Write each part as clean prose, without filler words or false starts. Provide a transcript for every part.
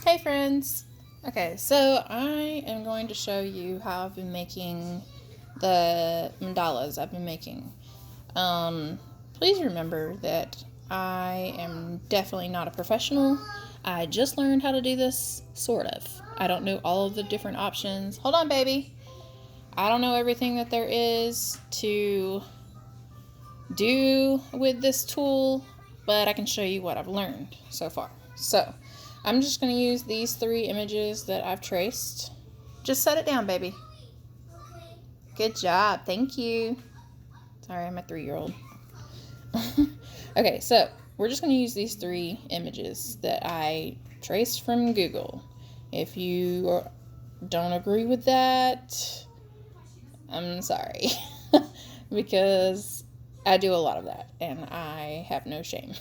Hey friends! Okay, so I am going to show you how I've been making the mandalas I've been making. Please remember that I am definitely not a professional. I just learned how to do this, sort of. I don't know all of the different options. Hold on, baby! I don't know everything that there is to do with this tool, but I can show you what I've learned so far. So, I'm just going to use these 3 images that I've traced. Just set it down, baby. Good job. Thank you. Sorry, I'm a 3-year-old. Okay, so we're just going to use these 3 images that I traced from Google. If you don't agree with that, I'm sorry. Because I do a lot of that, and I have no shame.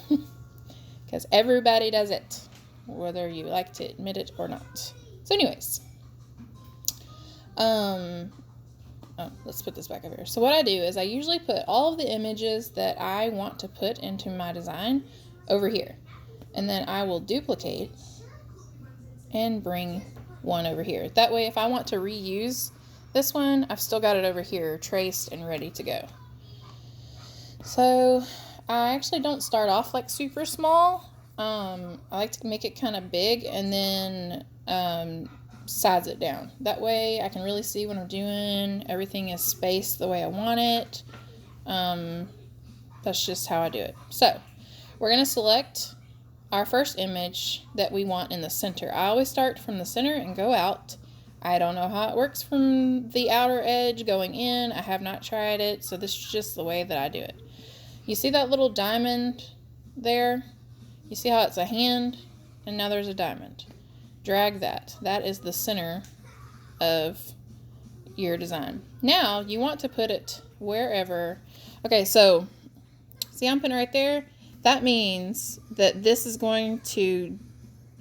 Because everybody does it, whether you like to admit it or not. So anyways, let's put this back over here. So what I do is I usually put all of the images that I want to put into my design over here. And then I will duplicate and bring one over here. That way, if I want to reuse this one, I've still got it over here traced and ready to go. So I actually don't start off like super small. I like to make it kind of big and then size it down. That way I can really see what I'm doing. Everything is spaced the way I want it. That's just how I do it. So we're going to select our first image that we want in the center. I always start from the center and go out. I don't know how it works from the outer edge going in. I have not tried it, so this is just the way that I do it. You see that little diamond there? You see how it's a hand? And now there's a diamond. Drag that. That is the center of your design. Now, you want to put it wherever. Okay, so see I'm putting right there? That means that this is going to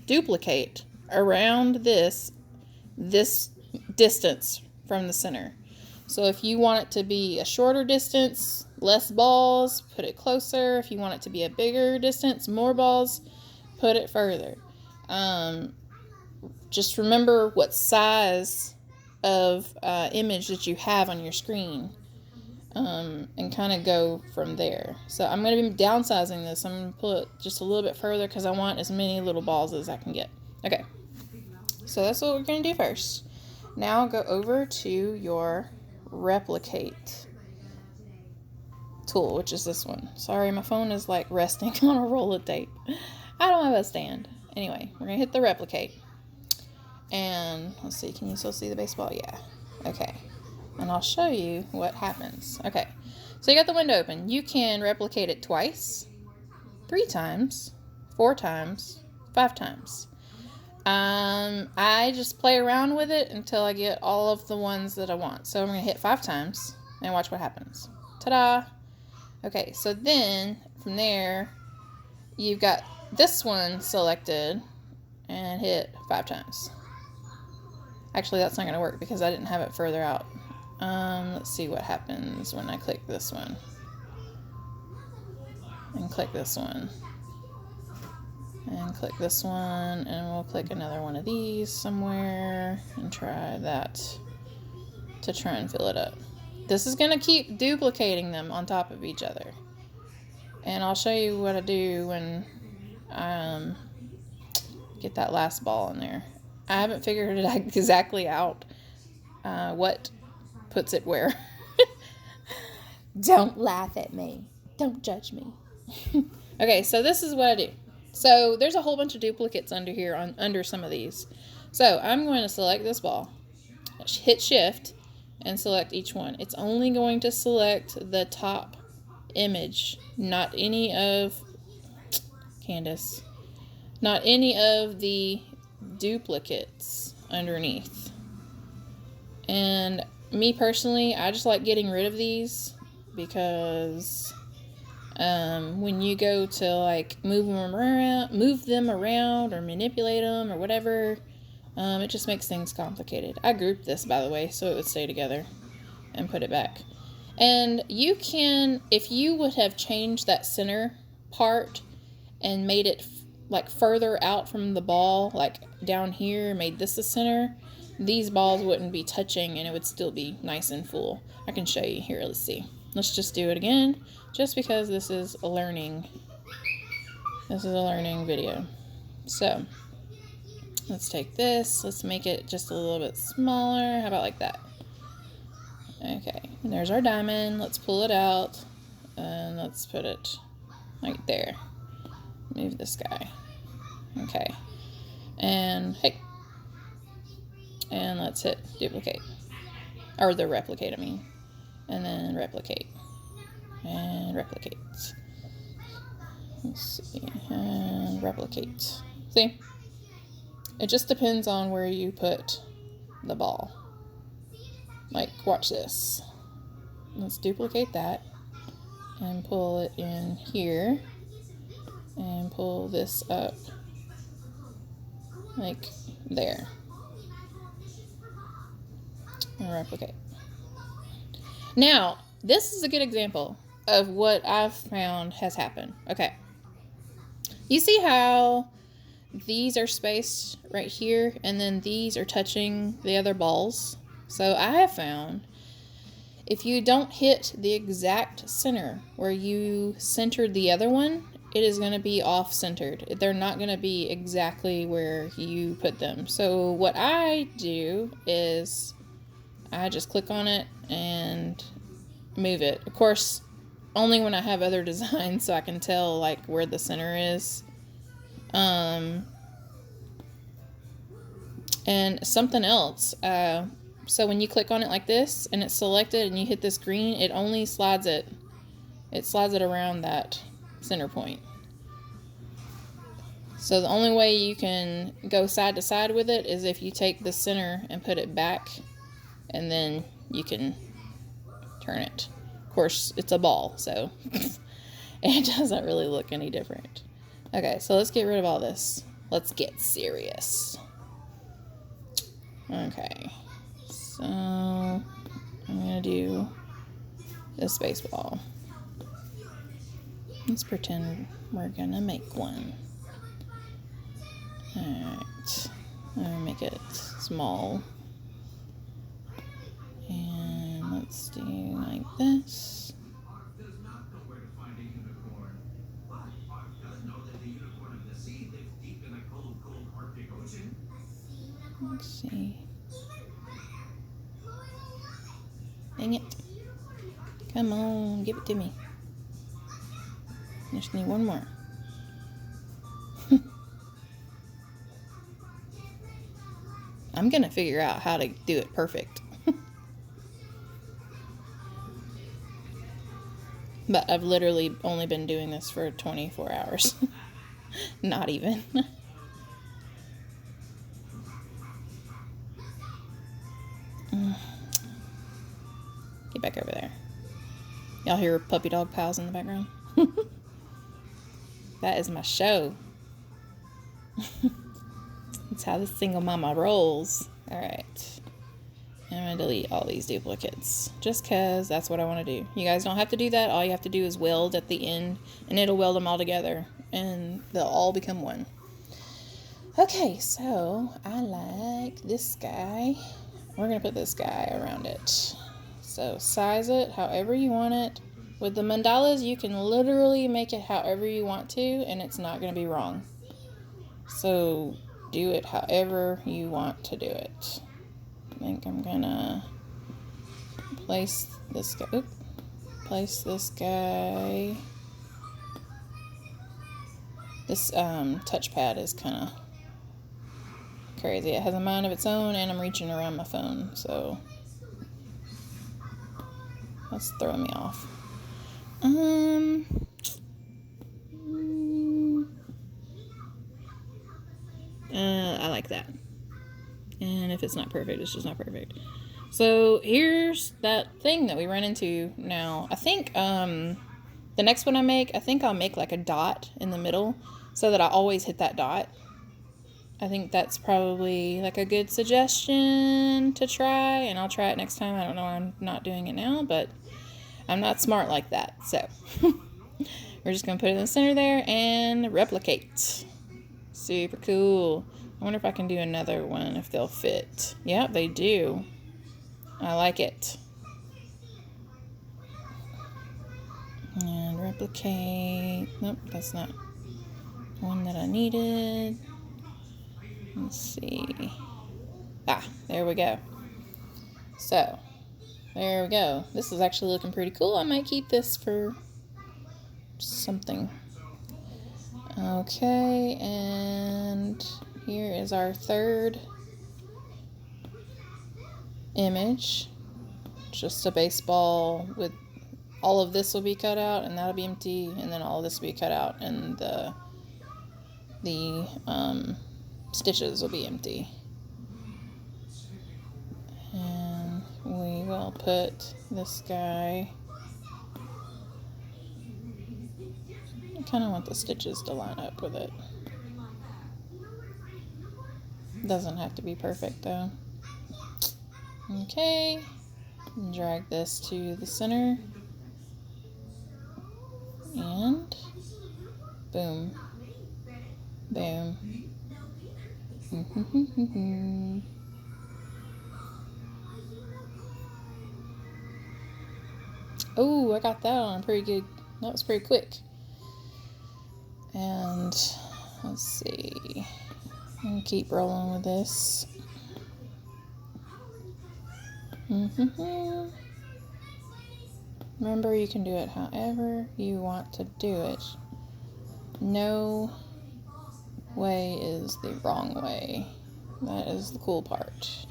duplicate around this distance from the center. So if you want it to be a shorter distance, less balls, put it closer. If you want it to be a bigger distance, more balls, put it further. Just remember what size of image that you have on your screen, and kind of go from there. So I'm going to be downsizing this. I'm going to pull it just a little bit further because I want as many little balls as I can get. Okay, so that's what we're going to do first. Now go over to your replicate tool, which is this one. Sorry, my phone is like resting on a roll of tape. I don't have a stand. Anyway, we're going to hit the replicate. And let's see, can you still see the baseball? Yeah. Okay. And I'll show you what happens. Okay. So you got the window open. You can replicate it twice, 3 times, 4 times, 5 times. I just play around with it until I get all of the ones that I want. So I'm going to hit 5 times and watch what happens. Ta-da! Okay, so then from there, you've got this one selected and hit 5 times. Actually, that's not going to work because I didn't have it further out. Let's see what happens when I click this one. And click this one. And click this one, and we'll click another one of these somewhere and try that to try and fill it up. This is going to keep duplicating them on top of each other. And I'll show you what I do when I get that last ball in there. I haven't figured it exactly out what puts it where. Don't laugh at me. Don't judge me. Okay, so this is what I do. So there's a whole bunch of duplicates under here, under some of these. So I'm going to select this ball, hit shift, and select each one. It's only going to select the top image, not any of, Candace, not any of the duplicates underneath. And me personally, I just like getting rid of these because when you go to like move them around or manipulate them or whatever, it just makes things complicated. I grouped this, by the way, so it would stay together, and put it back. And you can, if you would have changed that center part and made it like further out from the ball, like down here, made this the center, these balls wouldn't be touching and it would still be nice and full. I can show you here. Let's see. Let's just do it again, just because this is a learning video. So let's take this, let's make it just a little bit smaller. How about like that? Okay, and there's our diamond. Let's pull it out and let's put it right there. Move this guy. Okay, and hey, and let's hit duplicate, or the replicate, I mean, and then replicate, and replicate. Let's see, and replicate. See? It just depends on where you put the ball. Like, watch this. Let's duplicate that and pull it in here and pull this up like there and replicate. Now, this is a good example of what I've found has happened. Okay. You see how these are spaced right here and then these are touching the other balls? So I have found if you don't hit the exact center where you centered the other one, it is going to be off-centered. They're not going to be exactly where you put them. So what I do is I just click on it and move it. Of course, only when I have other designs so I can tell like where the center is. And something else, so when you click on it like this and it's selected and you hit this green, it only slides it around that center point. So the only way you can go side to side with it is if you take the center and put it back, and then you can turn it. Of course, it's a ball, so it doesn't really look any different. Okay, so let's get rid of all this. Let's get serious. Okay, so I'm gonna do this baseball. Let's pretend we're gonna make one. Alright, I'm gonna make it small. And let's do like this. Let's see. Dang it. Come on, give it to me. Just need one more. I'm gonna figure out how to do it perfect. But I've literally only been doing this for 24 hours. Not even. Get back over there. Y'all hear puppy dog pals in the background? That is my show. That's how the single mama rolls. Alright. I'm going to delete all these duplicates. Just because that's what I want to do. You guys don't have to do that. All you have to do is weld at the end. And it'll weld them all together. And they'll all become one. Okay, so I like this guy. We're going to put this guy around it. So size it however you want it. With the mandalas, you can literally make it however you want to, and it's not going to be wrong. So do it however you want to do it. I think I'm going to place this guy. Oops, place this guy. This touchpad is kind of crazy. It has a mind of its own, and I'm reaching around my phone, so that's throwing me off. I like that. And if it's not perfect, it's just not perfect. So here's that thing that we run into now. I think the next one I make, I think I'll make like a dot in the middle so that I always hit that dot. I think that's probably like a good suggestion to try, and I'll try it next time. I don't know why I'm not doing it now, but I'm not smart like that. So we're just going to put it in the center there and replicate. Super cool. I wonder if I can do another one, if they'll fit. Yep, they do. I like it. And replicate. Nope, that's not one that I needed. Let's see. There we go. So, there we go. This is actually looking pretty cool. I might keep this for something. Okay, and here is our third image. Just a baseball with all of this will be cut out, and that'll be empty, and then all of this will be cut out, and the stitches will be empty. And we will put this guy. I kind of want the stitches to line up with it. Doesn't have to be perfect though. Okay, drag this to the center, and boom, boom. Oh, I got that on pretty good. That was pretty quick. And let's see. I'm gonna keep rolling with this. Remember, you can do it however you want to do it. No way is the wrong way. That is the cool part.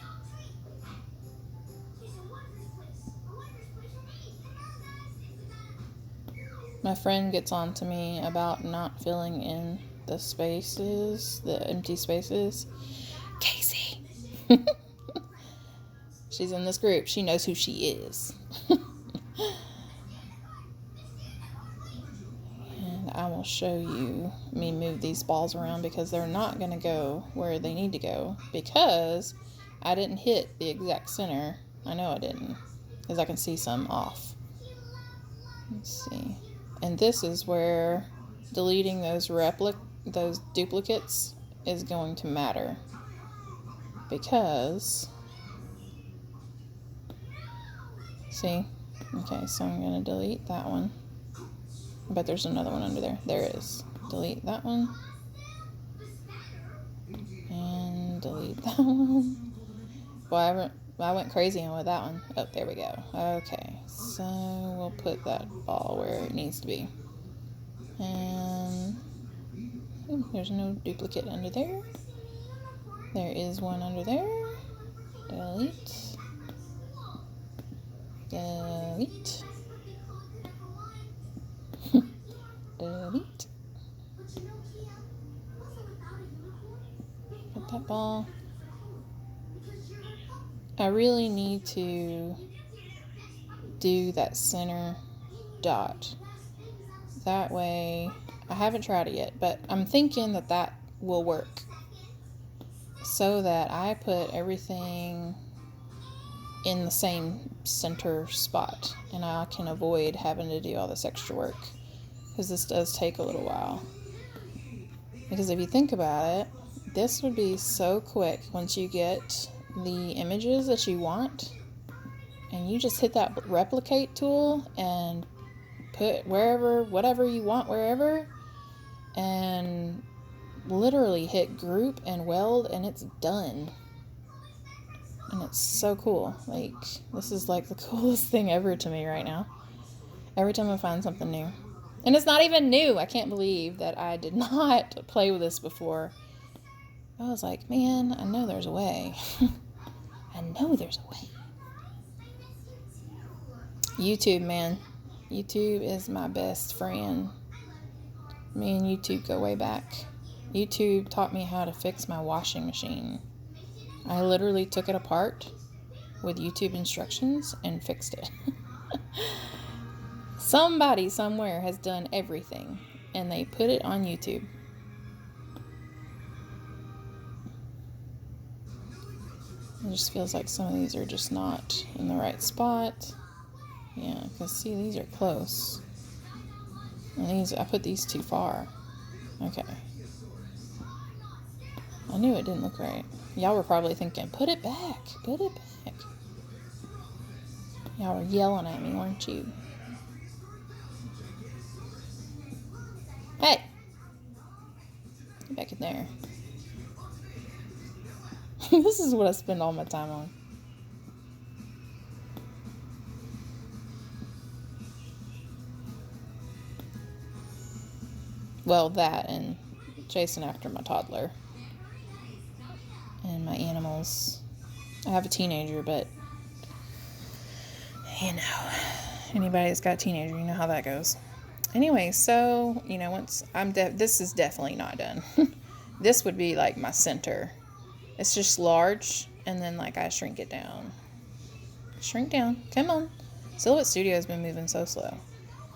My friend gets on to me about not filling in the spaces, the empty spaces. Casey! She's in this group. She knows who she is. And I will show you me move these balls around because they're not going to go where they need to go because I didn't hit the exact center. I know I didn't because I can see some off. Let's see. And this is where deleting those duplicates is going to matter. Because, see? Okay, so I'm going to delete that one. I bet there's another one under there. There is. Delete that one. And delete that one. Well, I went crazy on with that one. Oh, there we go. Okay, so we'll put that ball where it needs to be. And there's no duplicate under there. There is one under there. Delete. Delete. Delete. Put that ball. I really need to do that center dot. That way, I haven't tried it yet, but I'm thinking that will work. So that I put everything in the same center spot. And I can avoid having to do all this extra work. Because this does take a little while. Because if you think about it, this would be so quick once you get the images that you want, and you just hit that replicate tool and put whatever you want wherever, and literally hit group and weld, and it's done. And it's so cool. Like, this is like the coolest thing ever to me right now. Every time I find something new. And it's not even new. I can't believe that I did not play with this before. I was like, man, I know there's a way. I know there's a way. YouTube, man. YouTube is my best friend. Me and YouTube go way back. YouTube taught me how to fix my washing machine. I literally took it apart with YouTube instructions and fixed it. Somebody somewhere has done everything, and they put it on YouTube. It just feels like some of these are just not in the right spot. Yeah, because see, these are close. And I put these too far. Okay. I knew it didn't look right. Y'all were probably thinking, put it back, put it back. Y'all were yelling at me, weren't you? Hey! Get back in there. This is what I spend all my time on. Well, that and chasing after my toddler. And my animals. I have a teenager, but you know, anybody that's got a teenager, you know how that goes. Anyway, so, you know, once this is definitely not done. This would be like my center. It's just large, and then like I shrink it down. Shrink down. Come on. Silhouette Studio has been moving so slow.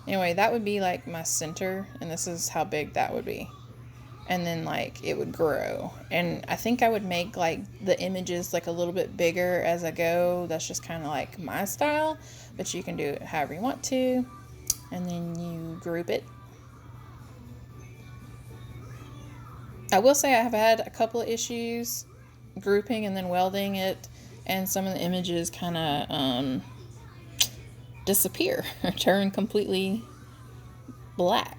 Anyway, that would be like my center, and this is how big that would be. And then like it would grow, and I think I would make like the images like a little bit bigger as I go. That's just kind of like my style, but you can do it however you want to. And then you group it. I will say I have had a couple of issues grouping and then welding it, and some of the images kind of disappear or turn completely black.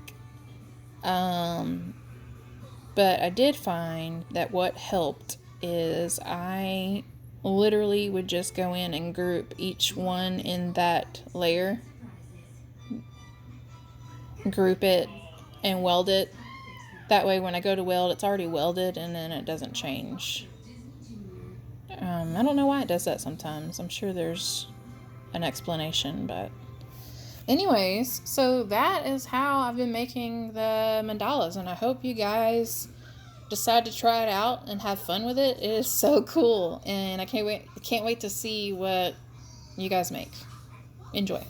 But I did find that what helped is I literally would just go in and group each one in that layer. Group it and weld it. That way when I go to weld, it's already welded and then it doesn't change. I don't know why it does that sometimes. I'm sure there's an explanation, but anyways, so that is how I've been making the mandalas, and I hope you guys decide to try it out and have fun with it. It is so cool, and I can't wait to see what you guys make. Enjoy.